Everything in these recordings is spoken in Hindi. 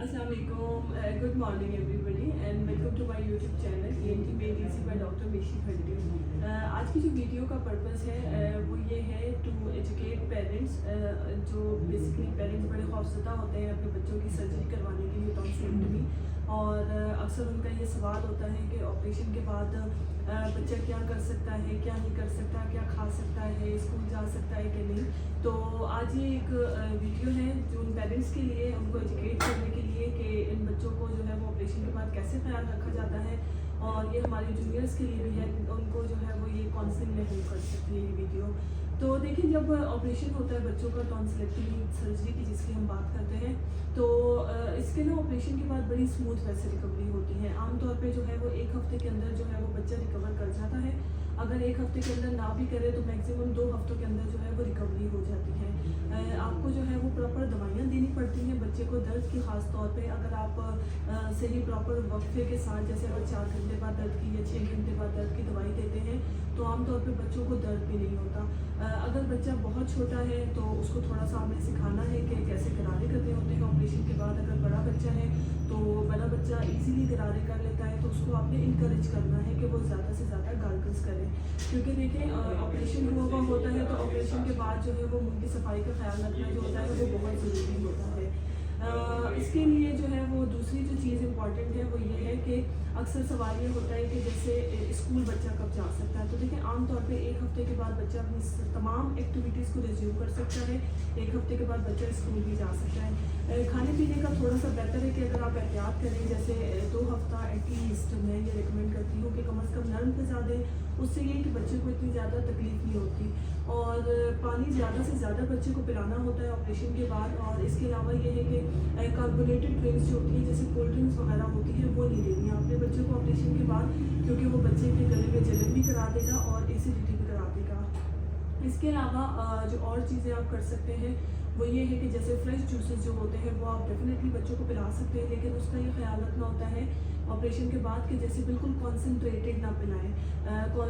अस्सलाम वालेकुम, good morning everybody and welcome to my YouTube channel ENT made easy by doctor Mishi Khaddi. आज की जो वीडियो का पर्पस है वो ये है टू एजुकेट पेरेंट्स, जो बेसिकली पेरेंट्स बड़े खौफजदा होते हैं अपने बच्चों की सर्जरी करवाने के लिए टॉन्सिलेक्टमी, और अक्सर उनका ये सवाल होता है कि ऑपरेशन के बाद बच्चा क्या कर सकता है, क्या नहीं कर सकता, क्या खा सकता है, स्कूल जा सकता है कि नहीं। तो आज ये एक वीडियो है जो उन पेरेंट्स के लिए, उनको एजुकेट करने के लिए कि इन बच्चों को जो है वो ऑपरेशन के बाद कैसे ख्याल रखा जाता है, और ये हमारे जूनियर्स के लिए भी है, उनको जो है वो ये काउंसलिंग में हेल्प कर सकती है ये वीडियो। तो देखिए, जब ऑपरेशन होता है बच्चों का टॉन्सिलेक्टमी सर्जरी की जिसकी हम बात करते हैं, तो इसके ना ऑपरेशन के बाद बड़ी स्मूथ वैसे रिकवरी होती है। आमतौर पे जो है वो 1 हफ्ते के अंदर जो है वो बच्चा रिकवर कर जाता है। अगर 1 हफ्ते के अंदर ना भी करे तो मैक्सिमम 2 हफ्तों के अंदर जो है वो रिकवरी हो जाती है। आपको जो है वो प्रॉपर दवाइयाँ देनी पड़ती हैं बच्चे को दर्द की, ख़ास तौर पे अगर आप सही प्रॉपर वक्फे के साथ, जैसे अगर 4 घंटे बाद दर्द की या 6 घंटे बाद दर्द की दवाई देते हैं तो आमतौर पे बच्चों को दर्द भी नहीं होता। अगर बच्चा बहुत छोटा है तो उसको थोड़ा सा आपने सिखाना है कि कैसे गरारे करने होते हैं ऑपरेशन के बाद। अगर बड़ा बच्चा है तो बड़ा बच्चा इजीली गरारे कर लेता है, तो उसको आपने इनकरेज करना है कि वो ज़्यादा से ज़्यादा गार्गल्स करे, क्योंकि देखिए ऑपरेशन हुआ होता है तो ऑपरेशन के बाद जो है वो मुंह की सफाई का ख्याल रखना जो होता है वो बहुत ज़रूरी होता है। इसके लिए जो है वो दूसरी जो चीज़ इम्पॉर्टेंट है वो ये है कि अक्सर सवाल ये होता है कि जैसे स्कूल बच्चा कब जा सकता है। तो देखिए, आमतौर पे 1 हफ्ते के बाद बच्चा अपनी तमाम एक्टिविटीज़ को रिज्यूम कर सकता है। 1 हफ्ते के बाद बच्चा स्कूल भी जा सकता है। खाने पीने का थोड़ा सा बेहतर है कि अगर आप एहतियात करें, जैसे 2 हफ्ता एटलीस्ट मैं ये रिकमेंड करती हूँ कि कम अज़ कम नरम ग़िज़ा दें। उससे ये कि बच्चे को इतनी ज़्यादा तकलीफ नहीं होती, और पानी ज़्यादा से ज़्यादा बच्चे को पिलाना होता है ऑपरेशन के बाद। और इसके अलावा ये है कि कार्बोनेटेड ड्रिंक्स जो होती है, जैसे कोल्ड ड्रिंक्स वगैरह होती है, वो नहीं देनी आपने बच्चे को ऑपरेशन के बाद, क्योंकि वो बच्चे के गले में जलन भी करा देगा और एसिडिटी भी करा देगा। इसके अलावा जो और चीज़ें आप कर सकते हैं वो ये है कि जैसे फ्रेश जूसेस जो होते हैं वो आप डेफिनेटली बच्चों को पिला सकते हैं, लेकिन उसका ये ख्याल रखना होता है ऑपरेशन के बाद कि जैसे बिल्कुल कॉन्सेंट्रेटेड ना पिलाएं।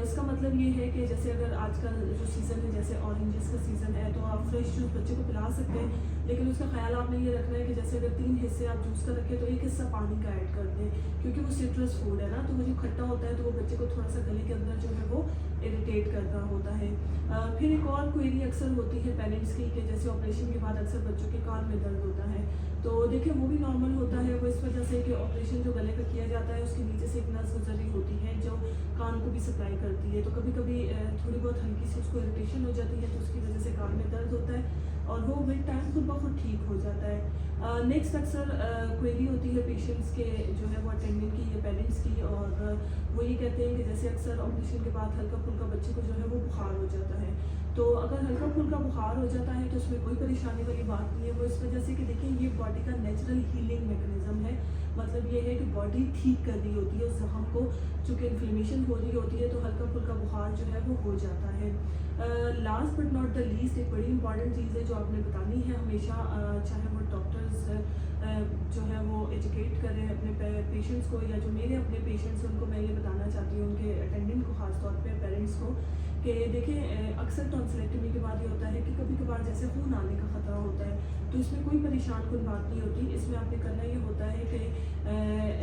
इसका मतलब ये है कि जैसे अगर आजकल जो सीज़न है, जैसे ऑरेंजेस का सीज़न है, तो आप फ्रेश जूस बच्चे को पिला सकते हैं, लेकिन उसका ख्याल आपने ये रखना है कि जैसे अगर 3 हिस्से आप जूस का रखें तो 1 हिस्सा पानी का ऐड कर दें, क्योंकि वो सिट्रस फूड है ना, तो वो जो खट्टा होता है तो वो बच्चे को थोड़ा सा गले के अंदर जो है वो इरिटेट करता होता है। फिर एक और क्वेरी अक्सर होती है पेरेंट्स की कि जैसे ऑपरेशन के बाद अक्सर बच्चों के कान में दर्द होता है। तो देखिए, वो भी नॉर्मल होता है। वो इस वजह से कि ऑपरेशन जो गले का किया जाता है उसके नीचे से एक नस गुजर रही होती है जो कान को भी सप्लाई करती है, तो कभी कभी थोड़ी बहुत हल्की सी उसको इरिटेशन हो जाती है, तो उसकी वजह से कान में दर्द होता है, और वो विद टाइम खुद ब खुद ठीक हो जाता है। नेक्स्ट अक्सर क्वेरी होती है पेशेंट्स के जो है वो अटेंडेंट की या पेरेंट्स की, और वो ये कहते हैं कि जैसे अक्सर ऑपरेशन के बाद हल्का फुल्का बच्चे को जो है वो बुखार हो जाता है। तो अगर हल्का फुल्का बुखार हो जाता है तो उसमें कोई परेशानी वाली बात नहीं है। वो इस वजह से कि देखिए, ये बॉडी का नेचुरल हीलिंग मैकेनिज्म है। मतलब ये है कि बॉडी ठीक कर रही होती है उस जख्म को, चूँकि इन्फ्लेमेशन हो रही होती है तो हल्का फुल्का बुखार जो है वो हो जाता है। Last but not the least एक बड़ी इंपॉर्टेंट चीज़ है जो आपने बतानी है हमेशा, चाहे वो डॉक्टर्स जो है वो एजुकेट कर रहे हैं अपने पेशेंट्स को, या जो मेरे अपने पेशेंट्स हैं उनको मैं ये बताना चाहती हूँ, उनके अटेंडेंट को, ख़ास तौर पे पेरेंट्स को, कि देखिए अक्सर टॉन्सिलेक्टमी के बाद ये होता है कि कभी कभार जैसे खून आने का ख़तरा होता है, तो इसमें कोई परेशान कुन बात नहीं होती। इसमें आपने करना ये होता है कि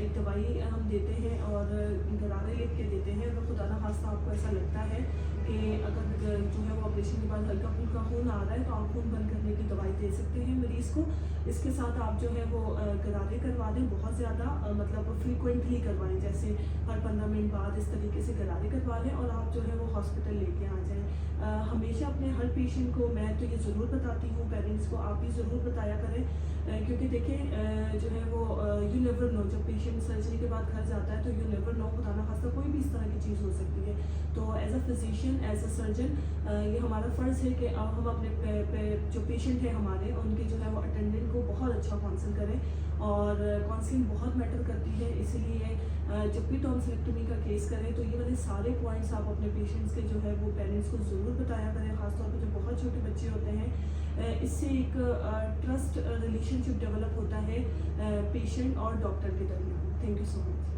एक दवाई हम देते हैं और गरारे लिख के देते हैं। अगर खुदा ना खास्ता आपको ऐसा लगता है कि अगर जो है वो ऑपरेशन के बाद हल्का फुल्का खून आ रहा है तो आप खून बंद करने की दवाई दे सकते हैं मरीज़ को। इसके साथ आप जो है वो गरारे करवा दें, बहुत ज़्यादा मतलब फ्रीक्वेंटली करवाएं, जैसे हर 15 मिनट बाद इस तरीके से गरारे करवा लें, और आप जो है वो हॉस्पिटल लेके आ जाएँ। हमेशा अपने हर पेशेंट को मैं तो ये ज़रूर बताती हूँ, पेरेंट्स को आप भी ज़रूर बताया करें, क्योंकि देखिए जो है वो यू नेवर नो, जब पेशेंट सर्जरी के बाद घर जाता है तो यू नेवर नो, खुदा ना खास्ता कोई भी इस तरह की चीज़ हो सकती है। तो as a physician, as a surgeon, ये हमारा फ़र्ज़ है कि हम अपने जो पेशेंट है हमारे, उनके जो है वो अटेंडेंट को बहुत अच्छा काउंसिल करें, और काउंसलिंग बहुत मैटर करती है। इसीलिए जब भी टॉन्सिलेक्टमी का केस करें तो ये वाले सारे पॉइंट्स आप अपने पेशेंट्स के जो है वो पेरेंट्स को ज़रूर बताया करें, ख़ासतौर पर जो बहुत छोटे बच्चे होते हैं। इससे एक ट्रस्ट रिलेशनशिप डेवलप होता है पेशेंट और डॉक्टर के दरमियान। Thank you so much.